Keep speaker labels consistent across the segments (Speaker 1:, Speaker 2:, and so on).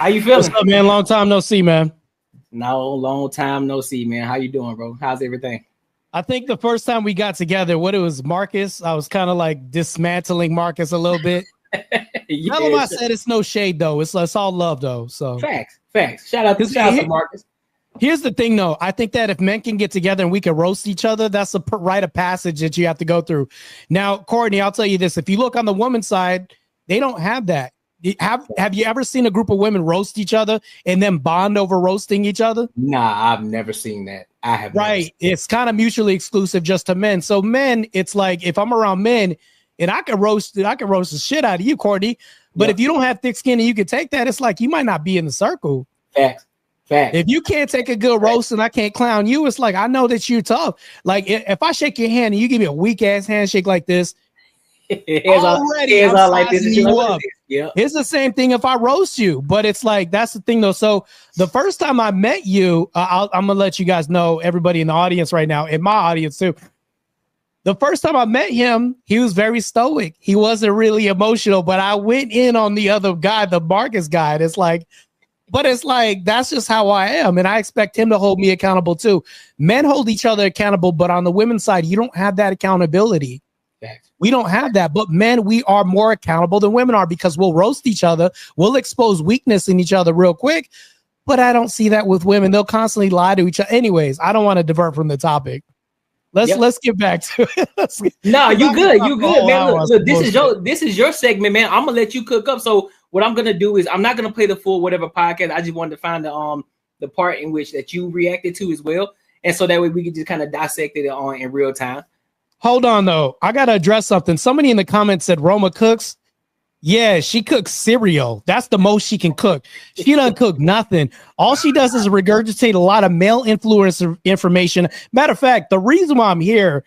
Speaker 1: How you feeling?
Speaker 2: What's up, man? Long time no see, man.
Speaker 1: No, long time no see, man. How you doing, bro? How's everything?
Speaker 2: I think the first time we got together, what it was Marcus, I was kind of like dismantling Marcus a little bit. Tell him I said it's no shade though. It's all love though. So
Speaker 1: facts. Shout out to Marcus.
Speaker 2: Here's the thing though. I think that if men can get together and we can roast each other, that's a rite of passage that you have to go through. Now, Courtney, I'll tell you this: if you look on the woman's side, they don't have that. Have you ever seen a group of women roast each other and then bond over roasting each other?
Speaker 1: Nah, I've never seen that. I have.
Speaker 2: Right. It's kind of mutually exclusive just to men. So men, it's like if I'm around men and I can roast the shit out of you, Courtney. But if you don't have thick skin and you can take that, it's like you might not be in the circle.
Speaker 1: Facts.
Speaker 2: If you can't take a good roast and I can't clown you, it's like I know that you're tough. Like if I shake your hand and you give me a weak ass handshake like this, already I'm like this you up. Yeah, it's the same thing if I roast you, but it's like that's the thing though. So the first time I met you, I'm gonna let you guys know, everybody in the audience right now, in my audience too. The first time I met him, he was very stoic. He wasn't really emotional, but I went in on the other guy, the Marcus guy. And it's like that's just how I am, and I expect him to hold me accountable too. Men hold each other accountable, but on the women's side, you don't have that accountability. We don't have that, but men, we are more accountable than women are because we'll roast each other. We'll expose weakness in each other real quick, but I don't see that with women. They'll constantly lie to each other. Anyways, I don't want to divert from the topic. Let's get back to it.
Speaker 1: No, you good, man. Look, this is your segment, man. I'm gonna let you cook up. So what I'm gonna do is I'm not gonna play the full whatever podcast. I just wanted to find the part in which that you reacted to as well, and so that way we can just kind of dissect it in real time.
Speaker 2: Hold on, though. I got to address something. Somebody in the comments said Roma cooks. Yeah, she cooks cereal. That's the most she can cook. She doesn't cook nothing. All she does is regurgitate a lot of male influencer information. Matter of fact, the reason why I'm here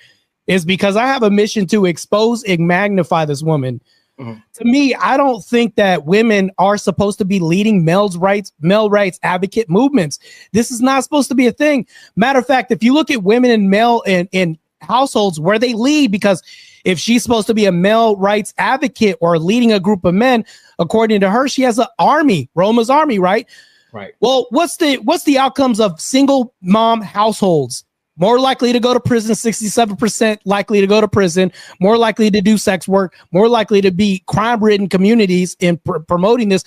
Speaker 2: is because I have a mission to expose and magnify this woman. Mm-hmm. To me, I don't think that women are supposed to be leading male rights advocate movements. This is not supposed to be a thing. Matter of fact, if you look at women in households where they lead, because if she's supposed to be a male rights advocate or leading a group of men, according to her, she has an army, Roma's army, right?
Speaker 1: Right.
Speaker 2: Well, what's the outcomes of single mom households? More likely to go to prison, 67% likely to go to prison, more likely to do sex work, more likely to be crime-ridden communities in promoting this.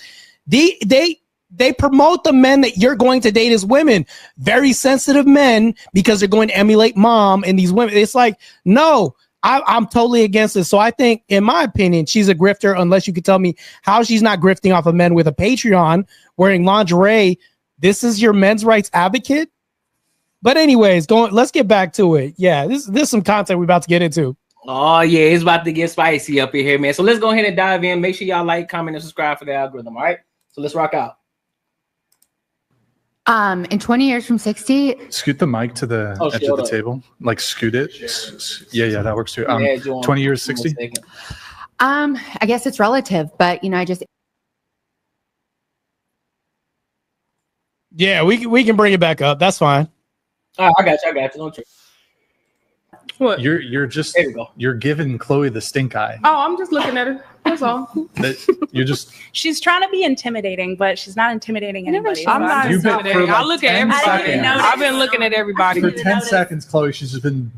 Speaker 2: They promote the men that you're going to date as women, very sensitive men, because they're going to emulate mom and these women. It's like, no, I'm totally against it. So I think, in my opinion, she's a grifter, unless you could tell me how she's not grifting off of men with a Patreon, wearing lingerie. This is your men's rights advocate. But anyways, let's get back to it. Yeah, this is some content we're about to get into.
Speaker 1: Oh, yeah, it's about to get spicy up in here, man. So let's go ahead and dive in. Make sure y'all like, comment, and subscribe for the algorithm, all right? So let's rock out.
Speaker 3: In 20 years from 60,
Speaker 4: scoot the mic to the edge of the table, like scoot it. Yeah, that works too. 20 years, 60.
Speaker 3: I guess it's relative, but
Speaker 2: yeah, we can bring it back up. That's fine.
Speaker 1: I got you. Don't you?
Speaker 4: What? You're giving Chloe the stink eye.
Speaker 5: Oh, I'm just looking at her. That's all.
Speaker 6: She's trying to be intimidating, but she's not intimidating anybody.
Speaker 5: I'm not intimidating. I look at everybody. I've been looking at everybody.
Speaker 4: For 10 seconds, Chloe, she's just been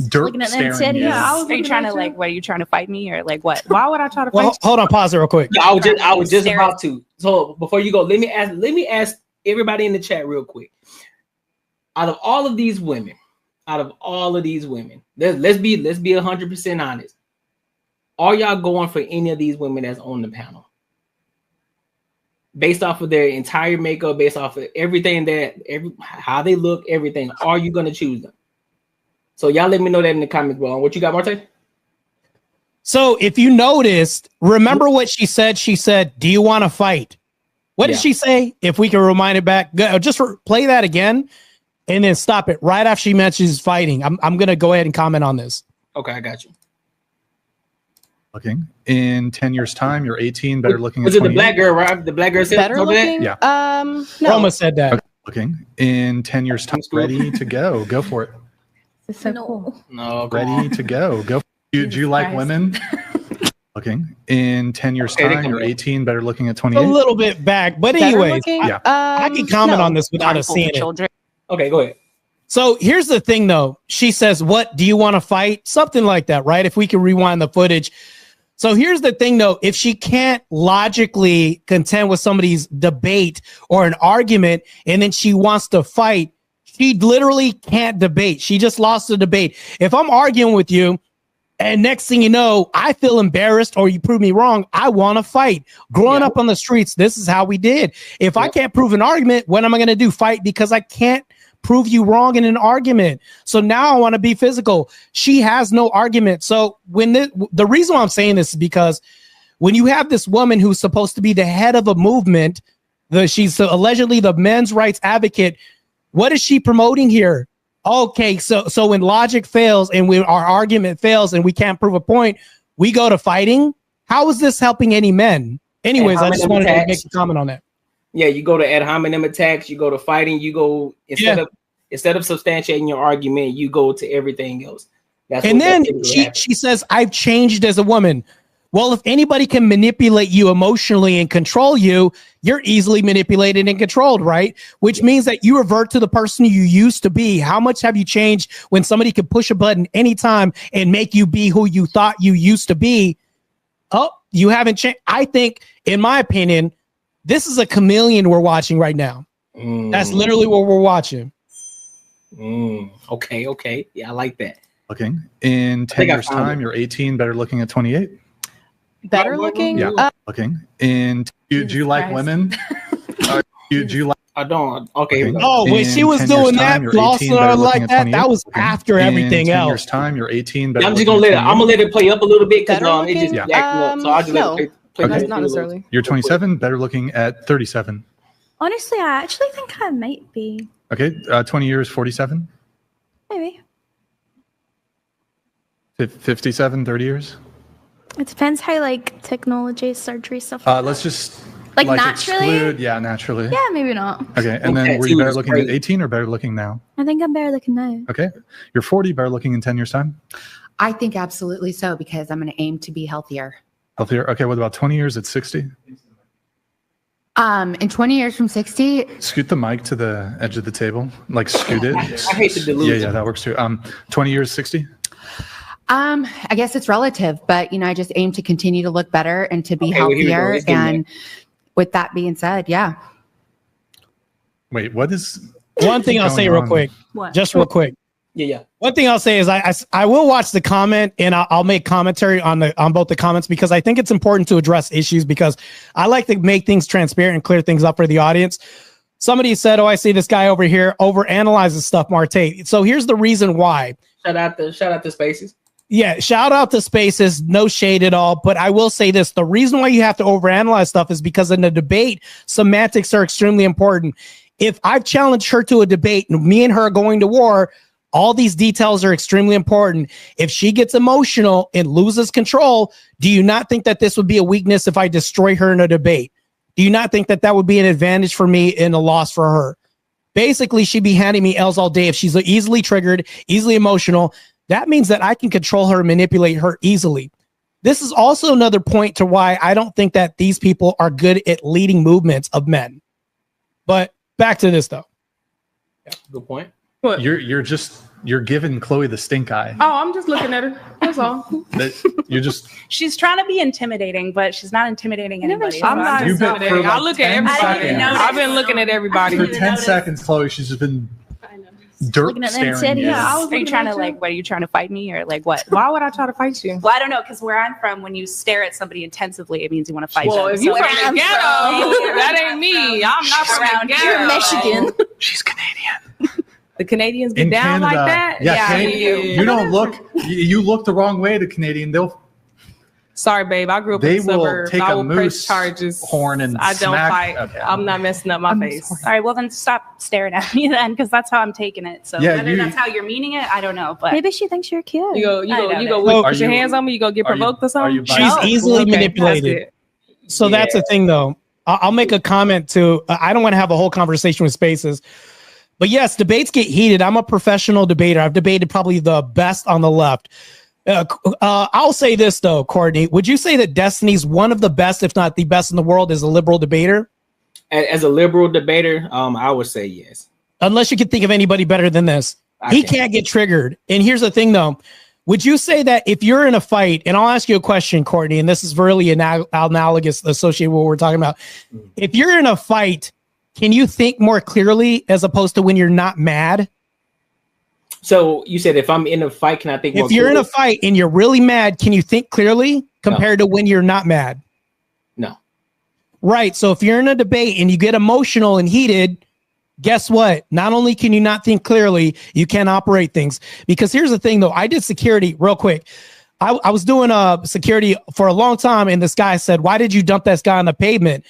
Speaker 4: dirt staring.
Speaker 6: Yeah, are you trying to what? Are you trying to fight me or like what? Why would I try to fight?
Speaker 2: Hold on, pause it real quick.
Speaker 1: Yeah, I was just about to. So before you go, let me ask everybody in the chat real quick. Out of all of these women, let's be 100% honest. Are y'all going for any of these women that's on the panel? Based off of their entire makeup, based off of everything how they look, everything, are you going to choose them? So y'all let me know that in the comments, bro. What you got, Martae?
Speaker 2: So if you noticed, remember what she said? She said, do you want to fight? What did she say? If we can rewind it back, just play that again and then stop it right after she mentions fighting. I'm going to go ahead and comment on this.
Speaker 1: Okay, I got you.
Speaker 4: Looking in 10 years time, you're 18, better looking.
Speaker 1: Was it the black girl, right? The black girl said
Speaker 3: better looking?
Speaker 4: Yeah.
Speaker 3: No.
Speaker 2: Roma said that.
Speaker 4: Okay. Looking in 10 years time, ready to go. Go for it.
Speaker 3: It's so cool.
Speaker 1: No,
Speaker 4: ready to go. Go. Do you like women? Looking in 10 years time, you're 18, better looking at 28.
Speaker 2: A little bit back, but anyways, I can comment on this without us seeing it.
Speaker 1: Okay, go ahead.
Speaker 2: So here's the thing, though. She says, "What do you want to fight?" Something like that, right? If we can rewind the footage. So here's the thing, though. If she can't logically contend with somebody's debate or an argument, and then she wants to fight, she literally can't debate. She just lost the debate. If I'm arguing with you, and next thing you know, I feel embarrassed or you prove me wrong, I want to fight. Growing up on the streets, this is how we did. If I can't prove an argument, what am I going to do? Fight because I can't prove you wrong in an argument. So now I want to be physical. She has no argument. So when the reason why I'm saying this is because when you have this woman who's supposed to be the head of a movement, she's allegedly the men's rights advocate, what is she promoting here? Okay, so when logic fails and our argument fails and we can't prove a point, we go to fighting. How is this helping any men? Anyways, I just wanted to make a comment on that.
Speaker 1: Yeah, you go to ad hominem attacks, you go to fighting, you go instead of substantiating your argument, you go to everything else.
Speaker 2: And then she says, "I've changed as a woman." Well, if anybody can manipulate you emotionally and control you, you're easily manipulated and controlled, right? Which means that you revert to the person you used to be. How much have you changed when somebody can push a button anytime and make you be who you thought you used to be? Oh, you haven't changed. I think, in my opinion, this is a chameleon we're watching right now. That's literally what we're watching.
Speaker 1: Okay. Yeah, I like that.
Speaker 4: Looking in 10 years time, you're 18, better looking at 28.
Speaker 3: Better looking?
Speaker 4: Yeah. Looking in. Do you like women? Do you like?
Speaker 1: I don't. Okay.
Speaker 2: Oh, when she was doing that, flossing her like that, that was after everything else.
Speaker 4: 10 years time, you're 18.
Speaker 1: I'm just gonna I'm gonna let it play up a little bit because it just acting up. So I'll just let it play.
Speaker 3: Okay. Not necessarily.
Speaker 4: You're 27, better looking at 37.
Speaker 7: Honestly, I actually think I might be.
Speaker 4: Okay, 20 years, 47.
Speaker 7: Maybe.
Speaker 4: 57, 30 years.
Speaker 7: It depends how like technology, surgery stuff.
Speaker 4: Let's just
Speaker 7: like naturally.
Speaker 4: Exclude, naturally.
Speaker 7: Yeah, maybe not.
Speaker 4: Okay, and then were you better looking at 18 or better looking now?
Speaker 7: I think I'm better looking now.
Speaker 4: Okay, you're 40, better looking in 10 years time.
Speaker 3: I think absolutely so because I'm going to aim to be healthier.
Speaker 4: Healthier. Okay, what about 20 years at 60?
Speaker 3: In 20 years from 60.
Speaker 4: Scoot the mic to the edge of the table, like scoot it.
Speaker 1: I hate to dilute.
Speaker 4: Yeah, that works too. 20 years, 60.
Speaker 3: I guess it's relative, but I just aim to continue to look better and to be healthier. And with that being said, yeah.
Speaker 4: Wait, what is
Speaker 2: one thing I'll say real quick?
Speaker 7: What?
Speaker 2: Just real quick.
Speaker 1: Yeah.
Speaker 2: One thing I'll say is I will watch the comment and I'll make commentary on both the comments because I think it's important to address issues because I like to make things transparent and clear things up for the audience. Somebody said, "Oh, I see this guy over here overanalyzes stuff, Martae." So here's the reason why.
Speaker 1: Shout out to Spaces.
Speaker 2: Yeah, shout out to Spaces, no shade at all. But I will say this, the reason why you have to overanalyze stuff is because in the debate, semantics are extremely important. If I've challenged her to a debate and me and her are going to war, all these details are extremely important. If she gets emotional and loses control, do you not think that this would be a weakness if I destroy her in a debate? Do you not think that that would be an advantage for me and a loss for her? Basically, she'd be handing me L's all day. If she's easily triggered, easily emotional, that means that I can control her and manipulate her easily. This is also another point to why I don't think that these people are good at leading movements of men. But back to this, though.
Speaker 1: Yeah, good point.
Speaker 5: What?
Speaker 4: You're giving Chloe the stink eye.
Speaker 5: Oh, I'm just looking at her. That's all.
Speaker 6: She's trying to be intimidating, but she's not intimidating anybody.
Speaker 5: I'm not intimidating. I look at everybody. I've been looking at everybody.
Speaker 4: For 10 seconds, Chloe, she's just been dirt staring.
Speaker 6: Yeah, are you trying to what? Are you trying to fight me or like what?
Speaker 5: Why would I try to fight you?
Speaker 6: Well, I don't know, because where I'm from, when you stare at somebody intensively, it means you want to fight them.
Speaker 5: Well, if you from the ghetto, that ain't me. I'm not from the ghetto.
Speaker 7: You're Michigan.
Speaker 4: She's Canadian.
Speaker 5: The Canadians get
Speaker 4: In
Speaker 5: down
Speaker 4: Canada,
Speaker 5: like that?
Speaker 4: Yeah, you don't look. You look the wrong way to Canadian.
Speaker 5: Sorry, babe. I grew up in the suburbs.
Speaker 4: Take
Speaker 5: I
Speaker 4: a
Speaker 5: will
Speaker 4: moose
Speaker 5: press charges.
Speaker 4: horn and
Speaker 5: I don't
Speaker 4: smack.
Speaker 5: fight.
Speaker 4: Okay.
Speaker 5: I'm not messing up my face.
Speaker 6: All right, well then stop staring at me then, because that's how I'm taking it. So whether that's how you're meaning it, I don't know. But
Speaker 7: maybe she thinks you're cute.
Speaker 5: You go put your hands on me. You go get provoked or something.
Speaker 2: She's easily manipulated. So that's the thing, though. I'll make a comment too. I don't want to have a whole conversation with Spaces. But yes, debates get heated. I'm a professional debater. I've debated probably the best on the left. I'll say this though, Courtney. Would you say that Destiny's one of the best, if not the best in the world, as a liberal debater?
Speaker 1: As a liberal debater, I would say yes. Unless
Speaker 2: you can think of anybody better than this. He can't get triggered. And here's the thing though. Would you say that if you're in a fight, and I'll ask you a question, Courtney, and this is really analogous associated with what we're talking about. If you're in a fight, can you think more clearly as opposed to when you're not mad?
Speaker 1: So you said if I'm in a fight, can I think more
Speaker 2: clearly? If you're in a fight and you're really mad, can you think clearly compared to when you're not mad?
Speaker 1: No.
Speaker 2: Right. So if you're in a debate and you get emotional and heated, guess what? Not only can you not think clearly, you can't operate things. Because here's the thing, though. I did security real quick. I was doing security for a long time, and this guy said, why did you dump that guy on the pavement?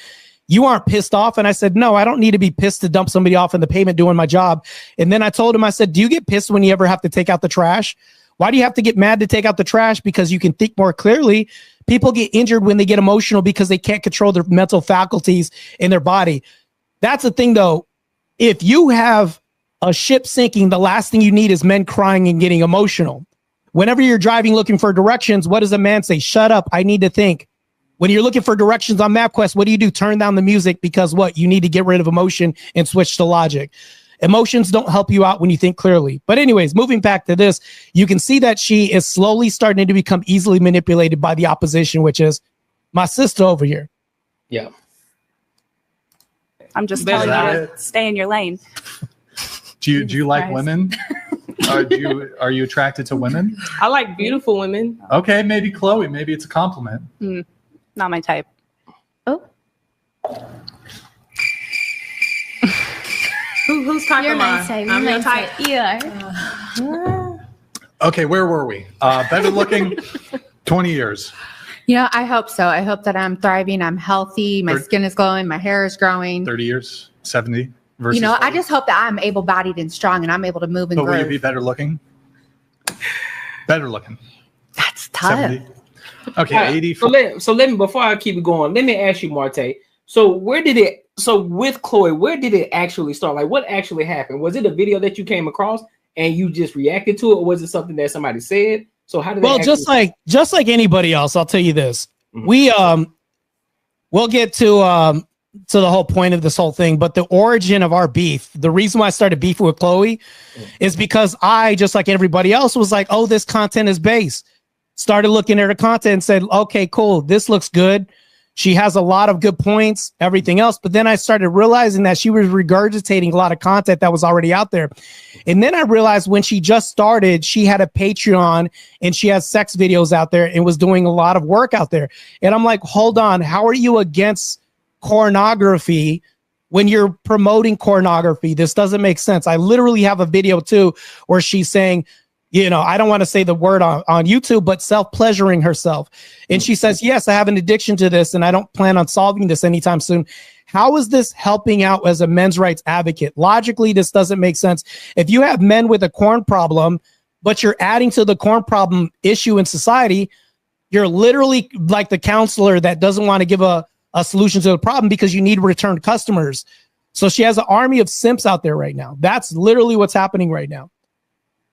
Speaker 2: You aren't pissed off? And I said, no, I don't need to be pissed to dump somebody off on the pavement doing my job. And then I told him, I said, do you get pissed when you ever have to take out the trash? Why do you have to get mad to take out the trash? Because you can think more clearly. People get injured when they get emotional because they can't control their mental faculties in their body. That's the thing, though. If you have a ship sinking, the last thing you need is men crying and getting emotional. Whenever you're driving looking for directions, what does a man say? Shut up, I need to think. When you're looking for directions on MapQuest, what do? Turn down the music because what? You need to get rid of emotion and switch to logic. Emotions don't help you out when you think clearly. But anyways, moving back to this, you can see that she is slowly starting to become easily manipulated by the opposition, which is my sister over here.
Speaker 1: Yeah.
Speaker 6: I'm just telling you to stay in your lane.
Speaker 4: Do you like women? Are you attracted to women?
Speaker 5: I like beautiful women.
Speaker 4: Okay, maybe Chloe. Maybe it's a compliment.
Speaker 6: Not my type.
Speaker 7: Oh.
Speaker 5: Who's talking?
Speaker 7: You're my type. I'm your type. You are.
Speaker 4: Okay, where were we? Better looking, 20 years.
Speaker 3: I hope so. I hope that I'm thriving. I'm healthy. My skin is glowing. My hair is growing.
Speaker 4: 30 years, 70 versus
Speaker 3: 40. I just hope that I'm able-bodied and strong and I'm able to move and grow.
Speaker 4: But will you be better looking? Better looking.
Speaker 3: That's tough.
Speaker 4: 70. Okay, 80.
Speaker 1: So let me, before I keep it going, let me ask you, Martae. So with Chloe, where did it actually start? Like, what actually happened? Was it a video that you came across and you just reacted to it, or was it something that somebody said? So how did
Speaker 2: just like anybody else, I'll tell you this. Mm-hmm. We'll get to the whole point of this whole thing, but the origin of our beef, the reason why I started beefing with Chloe is because I, just like everybody else, was like, oh, this content is base. Started looking at her content and said, okay, cool, this looks good. She has a lot of good points, everything else. But then I started realizing that she was regurgitating a lot of content that was already out there. And then I realized when she just started, she had a Patreon and she has sex videos out there and was doing a lot of work out there. And I'm like, hold on, how are you against pornography when you're promoting pornography? This doesn't make sense. I literally have a video too where she's saying, I don't want to say the word on YouTube, but self-pleasuring herself. And she says, yes, I have an addiction to this and I don't plan on solving this anytime soon. How is this helping out as a men's rights advocate? Logically, this doesn't make sense. If you have men with a corn problem, but you're adding to the corn problem issue in society, you're literally like the counselor that doesn't want to give a solution to the problem because you need return customers. So she has an army of simps out there right now. That's literally what's happening right now.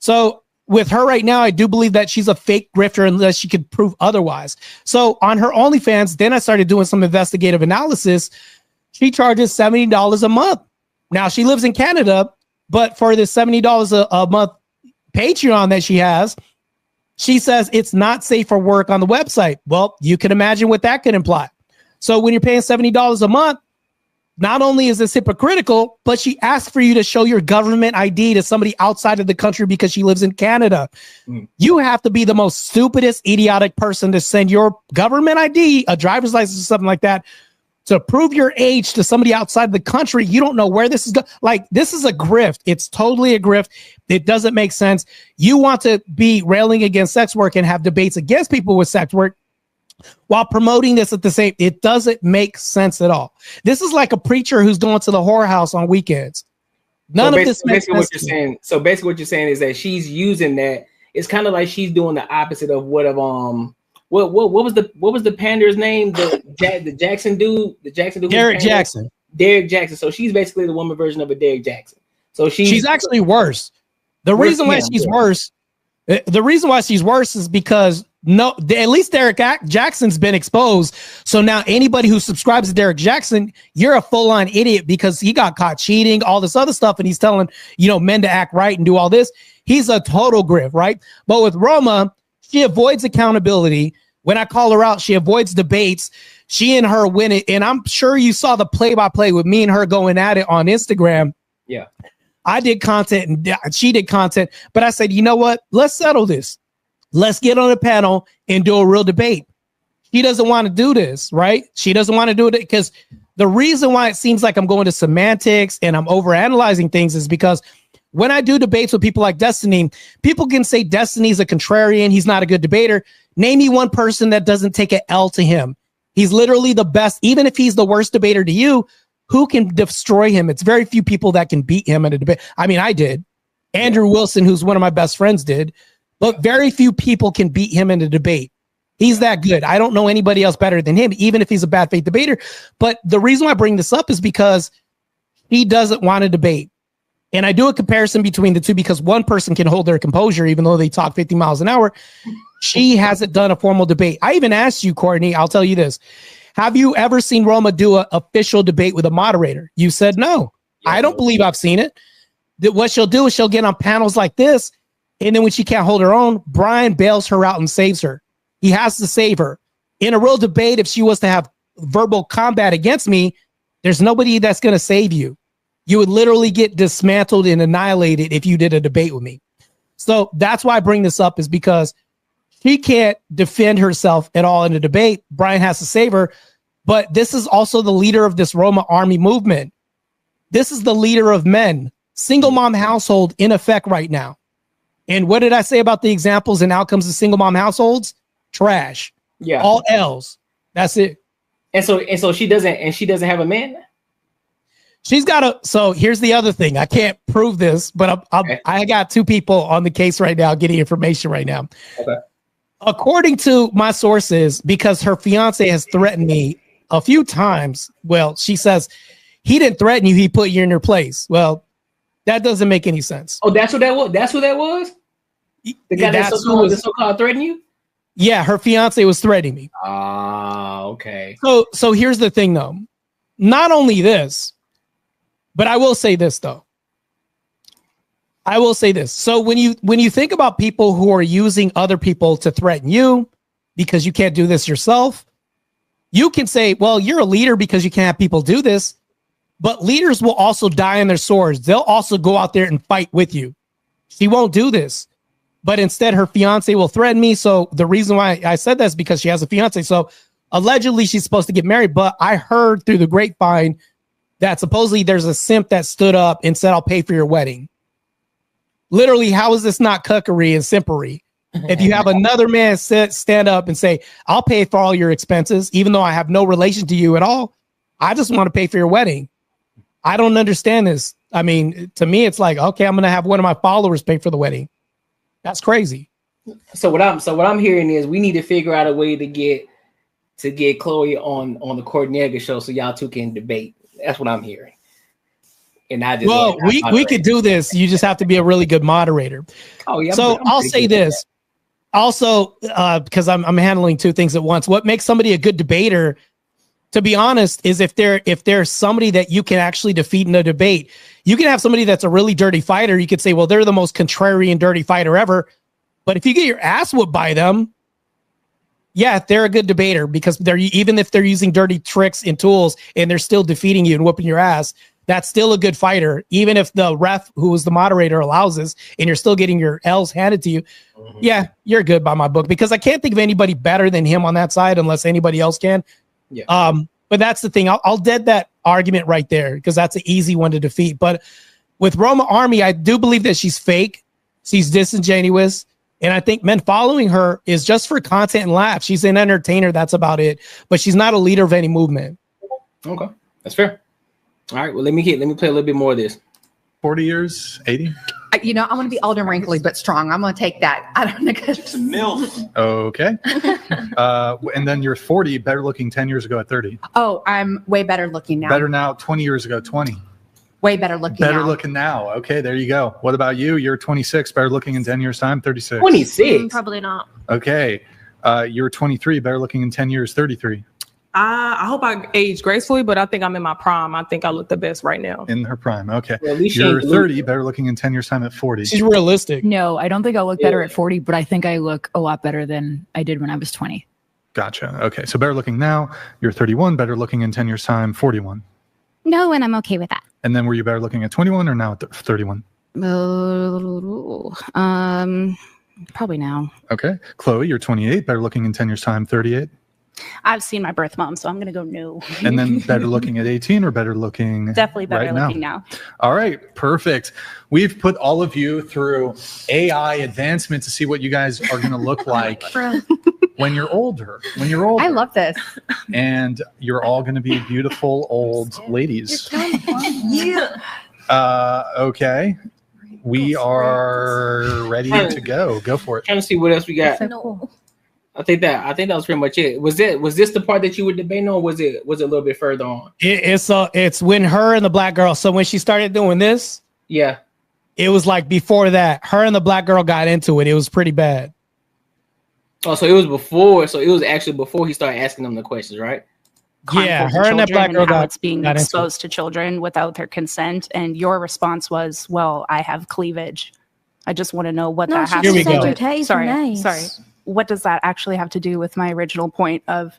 Speaker 2: So with her right now, I do believe that she's a fake grifter unless she could prove otherwise. So on her OnlyFans, then I started doing some investigative analysis. She charges $70 a month. Now she lives in Canada, but for this $70 a month Patreon that she has, she says it's not safe for work on the website. Well, you can imagine what that could imply. So when you're paying $70 a month, not only is this hypocritical, but she asked for you to show your government ID to somebody outside of the country because she lives in Canada. You have to be the most stupidest, idiotic person to send your government ID, a driver's license or something like that, to prove your age to somebody outside the country. You don't know where this is going. Like, this is a grift. It's totally a grift. It doesn't make sense. You want to be railing against sex work and have debates against people with sex work while promoting this at the same. It doesn't make sense at all. This is like a preacher who's going to the whorehouse on weekends. None of this makes sense.
Speaker 1: So basically what you're saying is that she's using that. It's kind of like she's doing the opposite of what was the pander's name? The Jackson dude.
Speaker 2: Derek Jackson.
Speaker 1: Derek Jackson. So she's basically the woman version of a Derek Jackson. So she's
Speaker 2: actually worse. The reason why she's worse The reason why she's worse is because at least Derek Jackson's been exposed. So now anybody who subscribes to Derek Jackson, you're a full-on idiot because he got caught cheating, all this other stuff, and he's telling, men to act right and do all this. He's a total grift, right? But with Roma, she avoids accountability. When I call her out, she avoids debates. She and her win it. And I'm sure you saw the play-by-play with me and her going at it on Instagram. Yeah. I did content and she did content, but I said, you know what? Let's settle this. Let's get on a panel and do a real debate. She doesn't want to do this, right? She doesn't want to do it because the reason why it seems like I'm going to semantics and I'm overanalyzing things is because when I do debates with people like Destiny, people can say Destiny's a contrarian. He's not a good debater. Name me one person that doesn't take an L to him. He's literally the best. Even if he's the worst debater to you, who can destroy him? It's very few people that can beat him in a debate. I mean, I did. Andrew Wilson, who's one of my best friends, did. But very few people can beat him in a debate. He's that good. I don't know anybody else better than him, even if he's a bad faith debater. But the reason why I bring this up is because he doesn't want to debate. And I do a comparison between the two because one person can hold their composure even though they talk 50 miles an hour. She hasn't done a formal debate. I even asked you, Courtney, I'll tell you this. Have you ever seen Roma do an official debate with a moderator? You said no. Yeah, I don't believe I've seen it. What she'll do is she'll get on panels like this, and then when she can't hold her own, Brian bails her out and saves her. He has to save her. In a real debate, if she was to have verbal combat against me, there's nobody that's going to save you. You would literally get dismantled and annihilated if you did a debate with me. So that's why I bring this up is because she can't defend herself at all in a debate. Brian has to save her. But this is also the leader of this Roma army movement. This is the leader of men. Single mom household in effect right now. And what did I say about the examples and outcomes of single mom households? Trash. Yeah. All L's. That's it.
Speaker 1: And so she doesn't have a man?
Speaker 2: She's got a, so here's the other thing. I can't prove this, but I got two people on the case right now getting information right now. Okay. According to my sources, because her fiance has threatened me a few times. Well, she says he didn't threaten you. He put you in your place. Well, that doesn't make any sense.
Speaker 1: Oh, that's what that was. That's who that was. The guy that's so-called threatened you.
Speaker 2: Yeah, her fiance was threatening me.
Speaker 1: Ah, okay.
Speaker 2: So here's the thing, though. Not only this, but I will say this though. I will say this. So when you think about people who are using other people to threaten you because you can't do this yourself, you can say, well, you're a leader because you can't have people do this. But leaders will also die on their swords. They'll also go out there and fight with you. She won't do this. But instead, her fiance will threaten me. So the reason why I said that is because she has a fiance. So allegedly, she's supposed to get married. But I heard through the grapevine that supposedly there's a simp that stood up and said, I'll pay for your wedding. Literally, how is this not cuckery and simpery? If you have another man stand up and say, I'll pay for all your expenses, even though I have no relation to you at all, I just want to pay for your wedding. I don't understand this. I mean, to me, it's like, okay, I'm going to have one of my followers pay for the wedding. That's crazy.
Speaker 1: So what I'm hearing is we need to figure out a way to get Chloe on the Courtney show so y'all two can debate. That's what I'm hearing. And I just
Speaker 2: we could do this. You just have to be a really good moderator. Oh yeah. So I'll say this. Also, because I'm handling two things at once. What makes somebody a good debater, to be honest, is if there's somebody that you can actually defeat in a debate. You can have somebody that's a really dirty fighter. You could say, well, they're the most contrarian dirty fighter ever. But if you get your ass whooped by them, yeah, they're a good debater because even if they're using dirty tricks and tools and they're still defeating you and whooping your ass, that's still a good fighter. Even if the ref, who is the moderator, allows this and you're still getting your L's handed to you, yeah, you're good by my book because I can't think of anybody better than him on that side unless anybody else can. Yeah. But that's the thing. I'll dead that argument right there because that's an easy one to defeat. But with Roma Army, I do believe that she's fake. She's disingenuous. And I think men following her is just for content and laugh. She's an entertainer. That's about it. But she's not a leader of any movement.
Speaker 1: Okay. That's fair. All right. Well, let me play a little bit more of this.
Speaker 4: 40 years, 80.
Speaker 3: I'm going to be old and wrinkly, but strong. I'm going to take that. I don't know.
Speaker 8: It's a MILF.
Speaker 4: Okay. And then you're 40, better looking 10 years ago at 30.
Speaker 3: Oh, I'm way better looking now.
Speaker 4: Better now, 20 years ago, 20.
Speaker 3: Way better looking
Speaker 4: Better
Speaker 3: now.
Speaker 4: looking now. Okay, there you go. What about you? You're 26, better looking in 10 years' time, 36.
Speaker 1: 26?
Speaker 7: Probably not.
Speaker 4: Okay. You're 23, better looking in 10 years, 33.
Speaker 5: I hope I age gracefully, but I think I'm in my prime. I think I look the best right now.
Speaker 4: In her prime. Okay.
Speaker 1: Well, at least
Speaker 4: you're 30, better looking in 10 years' time at 40.
Speaker 2: She's realistic.
Speaker 8: No, I don't think I'll look better at 40, but I think I look a lot better than I did when I was 20.
Speaker 4: Gotcha. Okay. So better looking now. You're 31, better looking in 10 years' time, 41.
Speaker 9: No, and I'm okay with that.
Speaker 4: And then were you better looking at 21 or now at 31?
Speaker 8: Probably now.
Speaker 4: Okay. Chloe, you're 28, better looking in 10 years' time, 38.
Speaker 6: I've seen my birth mom, so I'm going to go no.
Speaker 4: And then better looking at 18 or better looking
Speaker 6: Definitely better
Speaker 4: right
Speaker 6: looking now.
Speaker 4: All right, perfect. We've put all of you through AI advancement to see what you guys are going to look like when you're older.
Speaker 3: I love this.
Speaker 4: And you're all going to be beautiful old ladies.
Speaker 3: Yeah.
Speaker 4: Okay. We are ready to go. Go for it.
Speaker 1: Trying to see what else we got.
Speaker 3: No.
Speaker 1: I think that was pretty much it. Was this the part that you were debating on? Or was it a little bit further on?
Speaker 2: It's when her and the black girl. So when she started doing this,
Speaker 1: yeah,
Speaker 2: it was like before that. Her and the black girl got into it. It was pretty bad.
Speaker 1: Oh, so it was before. So it was actually before he started asking them the questions, right?
Speaker 2: Yeah, her and that black girl
Speaker 6: got
Speaker 2: got
Speaker 6: being
Speaker 2: got
Speaker 6: exposed to children without their consent, and your response was, "Well, I have cleavage. I just want to know what that has to do with." Sorry. What does that actually have to do with my original point of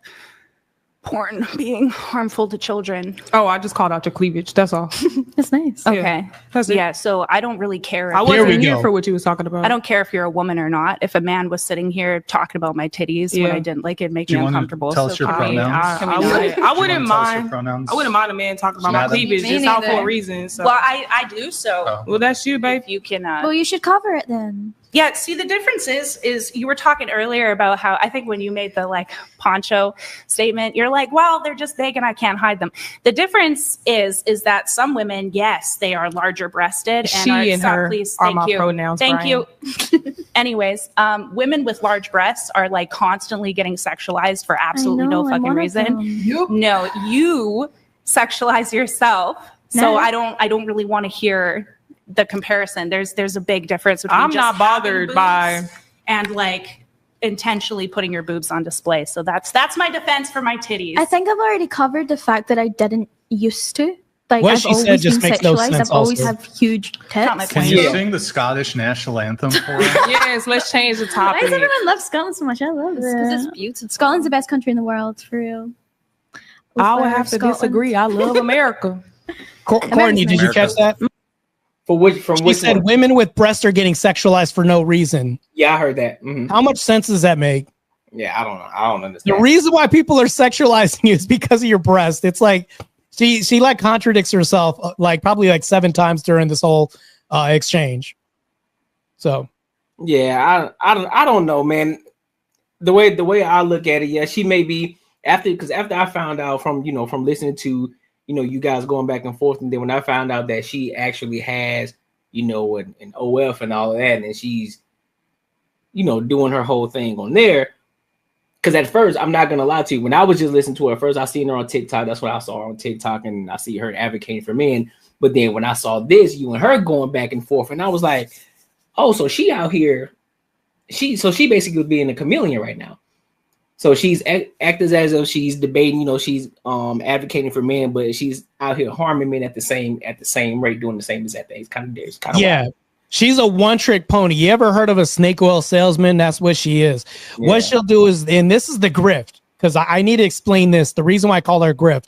Speaker 6: porn being harmful to children?
Speaker 5: Oh, I just called out your cleavage. That's all.
Speaker 7: That's nice.
Speaker 6: Okay.
Speaker 5: That's it.
Speaker 6: Yeah, so I don't really care.
Speaker 5: I wasn't here for what you was talking about.
Speaker 6: I don't care if you're a woman or not. If a man was sitting here talking about my titties when I didn't like it, make me uncomfortable.
Speaker 4: Tell us your pronouns.
Speaker 5: I wouldn't mind. I wouldn't mind a man talking about my cleavage. It's not for a reason. So.
Speaker 6: Well, I do. So.
Speaker 4: Oh.
Speaker 5: Well, that's you, babe.
Speaker 6: You can.
Speaker 7: Well, you should cover it then.
Speaker 6: Yeah, see, the difference is you were talking earlier about how I think when you made the like poncho statement, you're like, well, they're just big and I can't hide them. The difference is that some women, yes, they are larger breasted. And
Speaker 5: she and her are my pronouns.
Speaker 6: Thank you. Anyways, women with large breasts are like constantly getting sexualized for absolutely no fucking reason.
Speaker 7: Yep.
Speaker 6: No, you sexualize yourself. So I don't really want to hear the comparison. There's a big difference between
Speaker 5: I'm not bothered by
Speaker 6: and like intentionally putting your boobs on display. So that's my defense for my titties.
Speaker 7: I think I've already covered the fact that I didn't used to. Like
Speaker 2: what
Speaker 7: I've
Speaker 2: she
Speaker 7: always
Speaker 2: said just
Speaker 7: been
Speaker 2: makes no
Speaker 7: sexualized.
Speaker 2: sense
Speaker 7: I've always
Speaker 2: also.
Speaker 7: have huge tits.
Speaker 4: Can you sing the Scottish national anthem for us?
Speaker 5: Yes, let's change the topic.
Speaker 7: Why does everyone love Scotland so much? I love it.
Speaker 3: Because it's beautiful.
Speaker 7: Scotland's the best country in the world, for real.
Speaker 5: I would have to disagree. I love America.
Speaker 2: Courtney, did you catch that? She said women with breasts are getting sexualized for no reason.
Speaker 1: Yeah, I heard that. Mm-hmm.
Speaker 2: How much sense does that make?
Speaker 1: Yeah, I don't know. I don't understand.
Speaker 2: The reason why people are sexualizing you is because of your breast. It's like she like contradicts herself like probably like 7 times during this whole exchange. So
Speaker 1: yeah, I don't know, man. The way I look at it, yeah, she may be after I found out from listening to you guys going back and forth, and then when I found out that she actually has an OF and all of that, and she's doing her whole thing on there. Because at first, I'm not gonna lie to you, when I was just listening to her, first I seen her on TikTok. That's what I saw her on TikTok, and I see her advocating for men. But then when I saw this, you and her going back and forth, and I was like, oh, so she out here, she basically being a chameleon right now. So she's acting as if she's debating, she's advocating for men, but she's out here harming men at the same rate, doing the same exact things. Kind of
Speaker 2: yeah. Wild. She's a one-trick pony. You ever heard of a snake oil salesman? That's what she is. Yeah. What she'll do is, and this is the grift, because I need to explain this. The reason why I call her grift.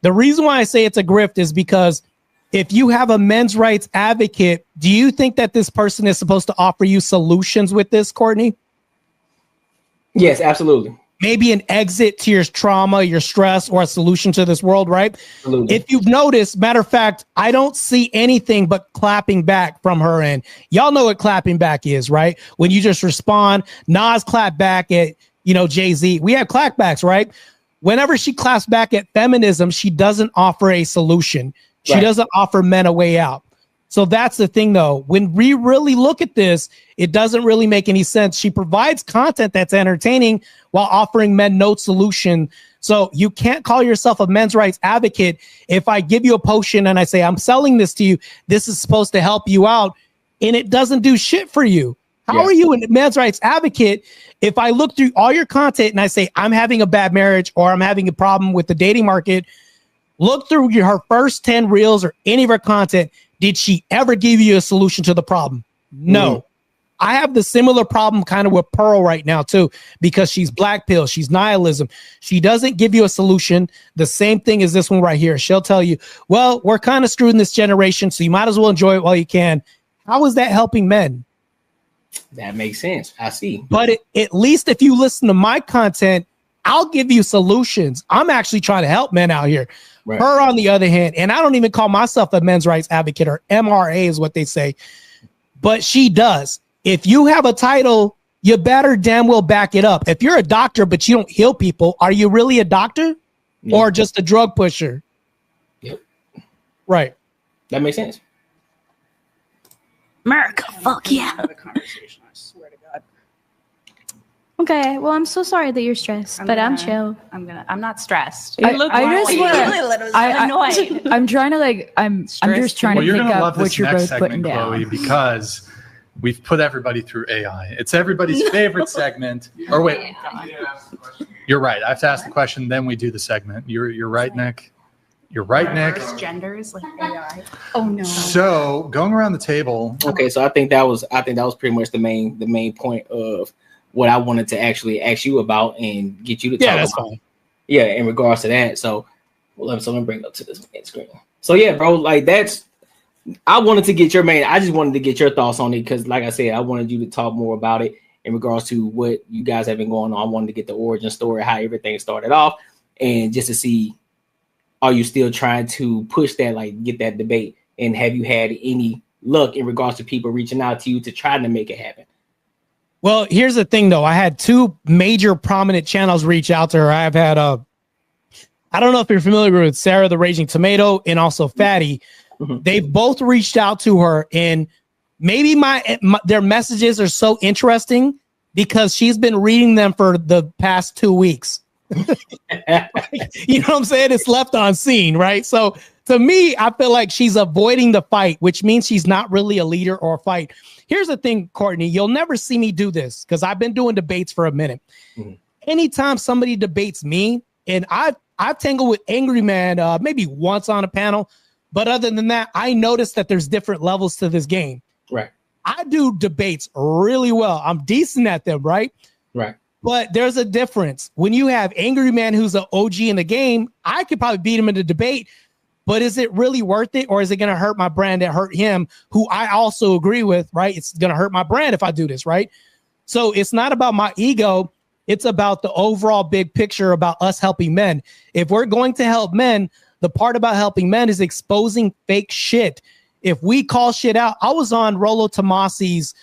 Speaker 2: The reason why I say it's a grift is because if you have a men's rights advocate, do you think that this person is supposed to offer you solutions with this, Courtney?
Speaker 1: Yes, absolutely.
Speaker 2: Maybe an exit to your trauma, your stress, or a solution to this world, right? Absolutely. If you've noticed, matter of fact, I don't see anything but clapping back from her end. Y'all know what clapping back is, right? When you just respond, Nas clap back at, Jay-Z. We have clapbacks, right? Whenever she claps back at feminism, she doesn't offer a solution. She doesn't offer men a way out. So that's the thing, though. When we really look at this, it doesn't really make any sense. She provides content that's entertaining while offering men no solution So you can't call yourself a men's rights advocate if I give you a potion and I say, I'm selling this to you. This is supposed to help you out. And it doesn't do shit for you. How are you a men's rights advocate if I look through all your content and I say, I'm having a bad marriage or I'm having a problem with the dating market? Look through her first 10 reels or any of her content. Did she ever give you a solution to the problem? No. I have the similar problem kind of with Pearl right now too, because she's black pill. She's nihilism. She doesn't give you a solution. The same thing as this one right here. She'll tell you, well, we're kind of screwed in this generation, so you might as well enjoy it while you can. How is that helping men?
Speaker 1: That makes sense. I see.
Speaker 2: But at least if you listen to my content, I'll give you solutions. I'm actually trying to help men out here. Right. Her, on the other hand, and I don't even call myself a men's rights advocate, or MRA is what they say, but she does. If you have a title, you better damn well back it up. If you're a doctor, but you don't heal people, are you really a doctor or just a drug pusher?
Speaker 1: Yep.
Speaker 2: Right.
Speaker 1: That makes sense.
Speaker 7: America, fuck yeah.
Speaker 6: Have a conversation, I swear to God.
Speaker 7: Okay, well, I'm so sorry that you're stressed, I'm chill.
Speaker 6: I'm not stressed.
Speaker 8: I'm trying to like, I'm just trying to pick up what you're both putting down.
Speaker 4: Chloe, because we've put everybody through AI. It's everybody's favorite segment. Or wait, you're right. I have to ask the question, then we do the segment. You're right, Nick. You're right, Nick.
Speaker 6: Genders like AI.
Speaker 7: Oh no.
Speaker 4: So going around the table.
Speaker 1: Okay, so I think that was pretty much the main point of what I wanted to actually ask you about and get you to talk about.
Speaker 2: Fine.
Speaker 1: Yeah, in regards to that. So let me bring it up to this main screen. So yeah, bro, like I wanted to get I just wanted to get your thoughts on it because, like I said, I wanted you to talk more about it in regards to what you guys have been going on. I wanted to get the origin story, how everything started off, and just to see, are you still trying to push that, like get that debate? And have you had any luck in regards to people reaching out to you to try to make it happen?
Speaker 2: Well, here's the thing, though. I had two major prominent channels reach out to her. I've had, I don't know if you're familiar with Sarah the Raging Tomato and also Fatty. Mm-hmm. They've both reached out to her, and maybe their messages are so interesting because she's been reading them for the past 2 weeks. You know what I'm saying? It's left on scene, right? So to me, I feel like she's avoiding the fight, which means she's not really a leader or a fight. Here's the thing, Courtney, you'll never see me do this because I've been doing debates for a minute. Mm-hmm. Anytime somebody debates me, and I've tangled with Angry Man maybe once on a panel, but other than that, I noticed that there's different levels to this game.
Speaker 1: Right.
Speaker 2: I do debates really well. I'm decent at them, right?
Speaker 1: Right.
Speaker 2: But there's a difference. When you have Angry Man, who's an OG in the game, I could probably beat him in the debate, but is it really worth it? Or is it going to hurt my brand that hurt him, who I also agree with, right? It's going to hurt my brand if I do this, right? So it's not about my ego. It's about the overall big picture about us helping men. If we're going to help men, the part about helping men is exposing fake shit. If we call shit out, I was on Rollo Tomasi's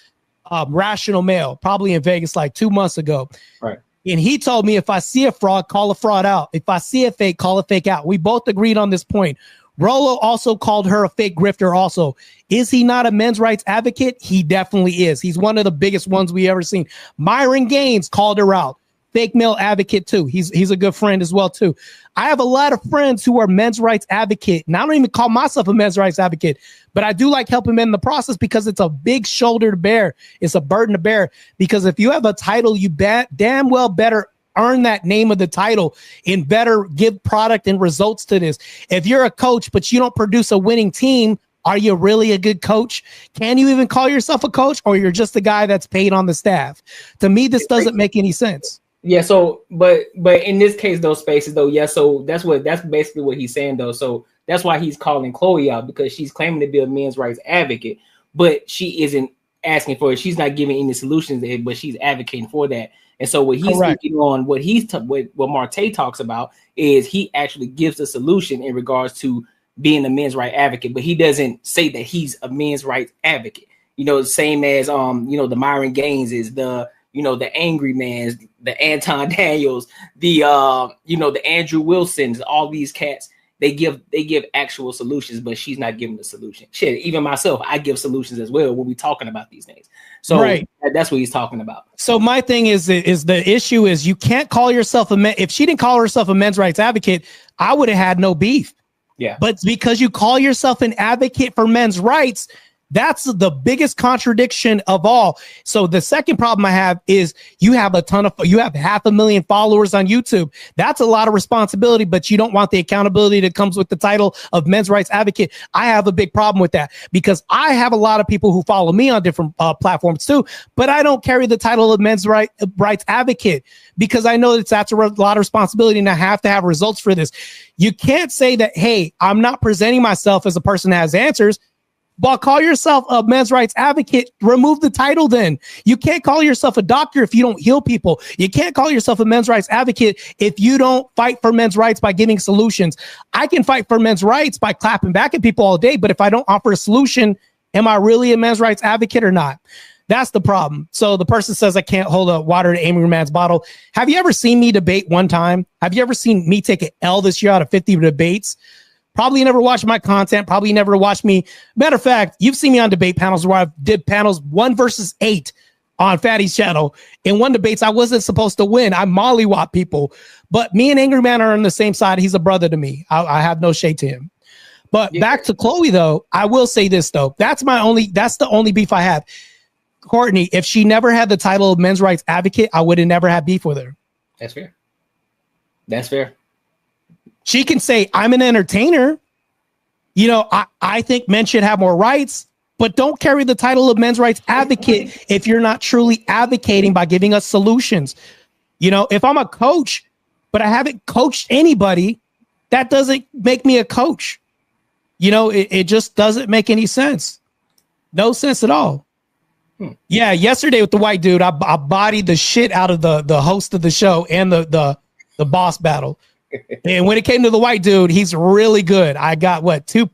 Speaker 2: Rational Male, probably in Vegas like 2 months ago.
Speaker 1: Right.
Speaker 2: And he told me if I see a fraud, call a fraud out. If I see a fake, call a fake out. We both agreed on this point. Rollo also called her a fake grifter also. Is he not a men's rights advocate? He definitely is. He's one of the biggest ones we ever seen. Myron Gaines called her out. Fake male advocate too. He's a good friend as well too. I have a lot of friends who are men's rights advocate, and I don't even call myself a men's rights advocate, but I do like helping men in the process because it's a big shoulder to bear. It's a burden to bear because if you have a title, you damn well better earn that name of the title and better give product and results to this. If you're a coach, but you don't produce a winning team, are you really a good coach? Can you even call yourself a coach, or you're just a guy that's paid on the staff? To me, this doesn't make any sense.
Speaker 1: Yeah, so but in this case, those spaces though, yeah, so that's basically what he's saying though. So that's why he's calling Chloe out, because she's claiming to be a men's rights advocate, but she isn't asking for it. She's not giving any solutions, but she's advocating for that. And so what he's speaking on, what Martae talks about is he actually gives a solution in regards to being a men's rights advocate, but he doesn't say that he's a men's rights advocate. You know, the same as the Myron Gaines is the Angry Mans, the Anton Daniels, the Andrew Wilsons, all these cats. they give actual solutions, but she's not giving the solution. Shit, even myself, I give solutions as well when we talking about these things. So that's what he's talking about.
Speaker 2: So my thing is the issue is you can't call yourself if she didn't call herself a men's rights advocate, I would have had no beef.
Speaker 1: Yeah.
Speaker 2: But because you call yourself an advocate for men's rights, that's the biggest contradiction of all. So the second problem I have is you have 500,000 followers on YouTube. That's a lot of responsibility, but you don't want the accountability that comes with the title of men's rights advocate. I have a big problem with that because I have a lot of people who follow me on different platforms too, but I don't carry the title of men's rights advocate because I know that's a lot of responsibility and I have to have results for this. You can't say that, hey, I'm not presenting myself as a person that has answers. But call yourself a men's rights advocate. Remove the title then. You can't call yourself a doctor if you don't heal people. You can't call yourself a men's rights advocate if you don't fight for men's rights by giving solutions. I can fight for men's rights by clapping back at people all day, but if I don't offer a solution, am I really a men's rights advocate or not? That's the problem. So the person says I can't hold a water to Angry Man's bottle. Have you ever seen me debate one time? Have you ever seen me take an L this year out of 50 debates? Probably never watched my content. Probably never watched me. Matter of fact, you've seen me on debate panels where I did panels 1 versus 8 on Fatty's channel. In one debates, I wasn't supposed to win. I mollywop people. But me and Angry Man are on the same side. He's a brother to me. I have no shade to him. But back to Chloe, though, I will say this, though. That's the only beef I have. Courtney, if she never had the title of men's rights advocate, I would have never had beef with her.
Speaker 1: That's fair. That's fair.
Speaker 2: She can say, I'm an entertainer. You know, I think men should have more rights, but don't carry the title of men's rights advocate if you're not truly advocating by giving us solutions. You know, if I'm a coach, but I haven't coached anybody, that doesn't make me a coach. You know, it just doesn't make any sense. No sense at all. Yeah, yesterday with the white dude, I bodied the shit out of the host of the show and the boss battle. And when it came to the white dude, he's really good. I got 2%.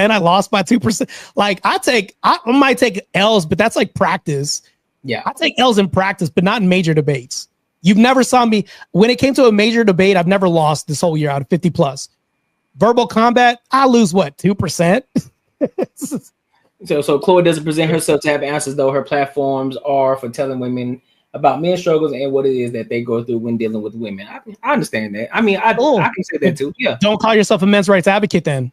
Speaker 2: I lost by 2%. Like I might take L's, but that's like practice.
Speaker 1: Yeah,
Speaker 2: I take L's in practice, but not in major debates. You've never saw me when it came to a major debate. I've never lost this whole year out of 50 plus. Verbal combat, I lose 2%.
Speaker 1: So Chloe doesn't present herself to have answers, though her platforms are for telling women about men's struggles and what it is that they go through when dealing with women. I understand that. I mean, I can say that too. Yeah.
Speaker 2: Don't call yourself a men's rights advocate then.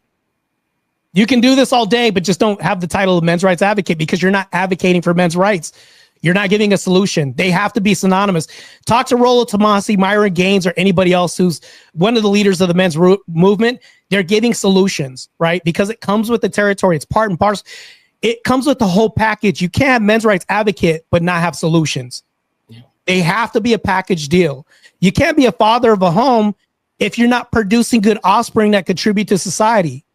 Speaker 2: You can do this all day, but just don't have the title of men's rights advocate because you're not advocating for men's rights. You're not giving a solution. They have to be synonymous. Talk to Rollo Tomasi, Myron Gaines, or anybody else who's one of the leaders of the men's movement. They're giving solutions, right? Because it comes with the territory. It's part and parcel. It comes with the whole package. You can't have men's rights advocate, but not have solutions. They have to be a package deal. You can't be a father of a home if you're not producing good offspring that contribute to society.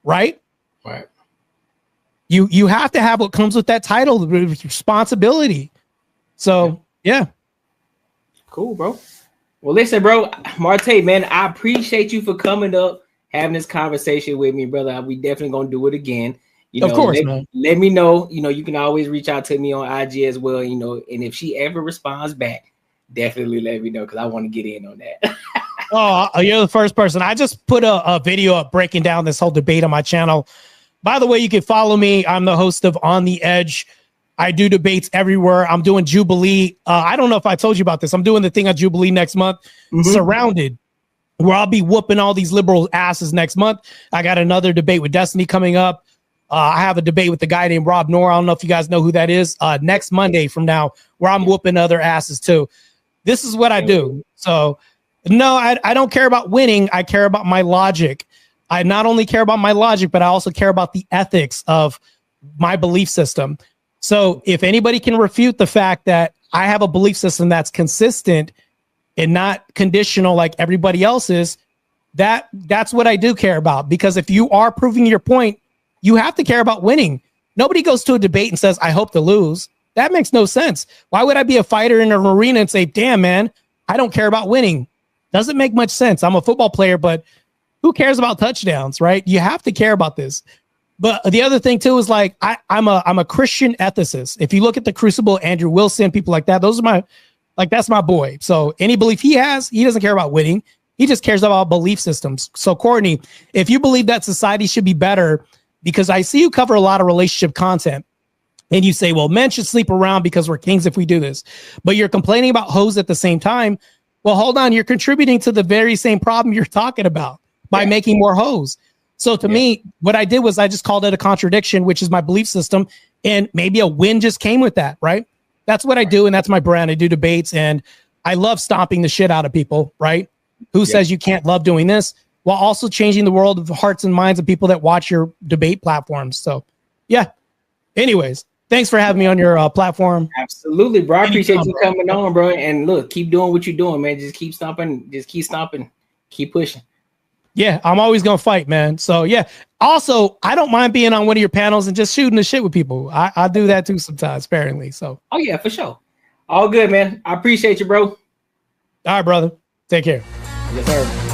Speaker 2: Right?
Speaker 1: Right.
Speaker 2: You have to have what comes with that title, responsibility. So, yeah.
Speaker 1: Cool, bro. Well, listen, bro, Martae, man, I appreciate you for coming up, having this conversation with me, brother. We definitely going to do it again. You know,
Speaker 2: of course, man.
Speaker 1: Let me know. You know, you can always reach out to me on IG as well. You know, and if she ever responds back, definitely let me know because I want to get in on that.
Speaker 2: Oh, you're the first person. I just put a video up breaking down this whole debate on my channel. By the way, you can follow me. I'm the host of On the Edge. I do debates everywhere. I'm doing Jubilee. I don't know if I told you about this. I'm doing the thing on Jubilee next month, Surrounded, where I'll be whooping all these liberal asses next month. I got another debate with Destiny coming up. I have a debate with a guy named Rob Noor. I don't know if you guys know who that is. Next Monday from now, where I'm whooping other asses too. This is what I do. So, no, I don't care about winning. I care about my logic. I not only care about my logic, but I also care about the ethics of my belief system. So if anybody can refute the fact that I have a belief system that's consistent and not conditional like everybody else is, that's what I do care about. Because if you are proving your point, you have to care about winning. Nobody goes to a debate and says, I hope to lose. That makes no sense. Why would I be a fighter in an arena and say, damn, man, I don't care about winning? Doesn't make much sense. I'm a football player, but who cares about touchdowns, right? You have to care about this. But the other thing too is like I'm a Christian ethicist. If you look at the Crucible, Andrew Wilson, people like that, those are that's my boy. So any belief he has, he doesn't care about winning. He just cares about belief systems. So Courtney, if you believe that society should be better, because I see you cover a lot of relationship content, and you say, well, men should sleep around because we're kings if we do this, but you're complaining about hoes at the same time. Well, hold on. You're contributing to the very same problem you're talking about by making more hoes. So to me, what I did was I just called it a contradiction, which is my belief system. And maybe a win just came with that, right? That's what I do. And that's my brand. I do debates and I love stomping the shit out of people, right? Who says you can't love doing this while also changing the world of the hearts and minds of people that watch your debate platforms. So yeah. Anyways. Thanks for having me on your platform.
Speaker 1: Absolutely, bro. I appreciate you coming on, bro. And look, keep doing what you're doing, man. Just keep stomping. Just keep stomping. Keep pushing.
Speaker 2: Yeah, I'm always going to fight, man. So, yeah. Also, I don't mind being on one of your panels and just shooting the shit with people. I do that too sometimes, sparingly. So.
Speaker 1: Oh, yeah, for sure. All good, man. I appreciate you, bro.
Speaker 2: All right, brother. Take care.
Speaker 1: Yes, sir.